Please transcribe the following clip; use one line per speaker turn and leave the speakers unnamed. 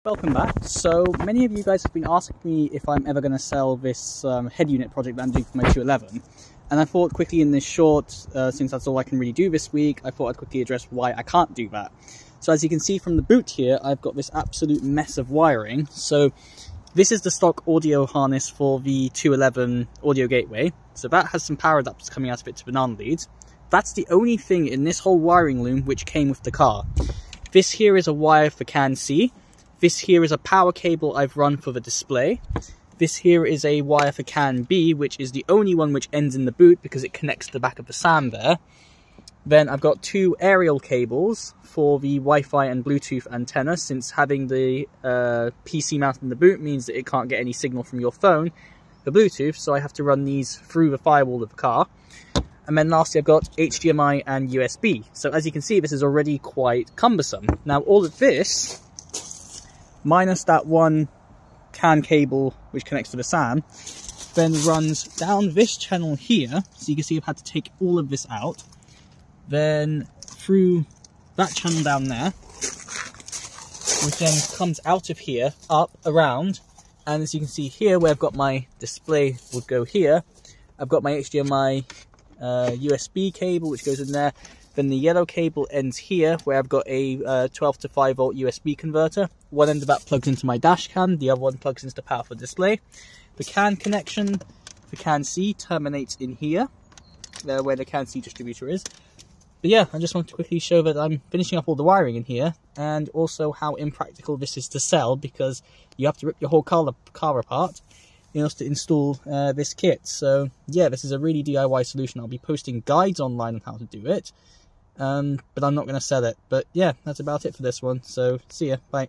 Welcome back. So many of you guys have been asking me if I'm ever going to sell this Headunit project that I'm doing for my 211, and I thought quickly in this short, since that's all I can really do this week, I thought I'd quickly address why I can't do that. So as you can see from the boot here, I've got this absolute mess of wiring. So this is the stock audio harness for the 211 audio gateway. So that has some power adapters coming out of it to banana leads. That's the only thing in this whole wiring loom which came with the car. This here is a wire for CAN C. This here is a power cable I've run for the display. This here is a wire for CAN B, which is the only one which ends in the boot because it connects to the back of the SAM there. Then I've got two aerial cables for the Wi-Fi and Bluetooth antenna, since having the PC mounted in the boot means that it can't get any signal from your phone for Bluetooth, so I have to run these through the firewall of the car. And then lastly, I've got HDMI and USB. So as you can see, this is already quite cumbersome. Now all of this, minus that one CAN cable which connects to the SAM, then runs down this channel here. So you can see I've had to take all of this out. Then through that channel down there, which then comes out of here, up, around. And as you can see here, where I've got my display would go here, I've got my HDMI USB cable which goes in there. Then the yellow cable ends here, where I've got a 12 to 5 volt USB converter. One end of that plugs into my dash cam, the other one plugs into the power for display. The CAN connection for CAN C terminates in here, where the CAN C distributor is. But yeah, I just wanted to quickly show that I'm finishing up all the wiring in here, and also how impractical this is to sell, because you have to rip your whole car apart in order to install this kit. So yeah, this is a really DIY solution. I'll be posting guides online on how to do it. But I'm not going to sell it. But yeah, that's about it for this one. So see ya. Bye.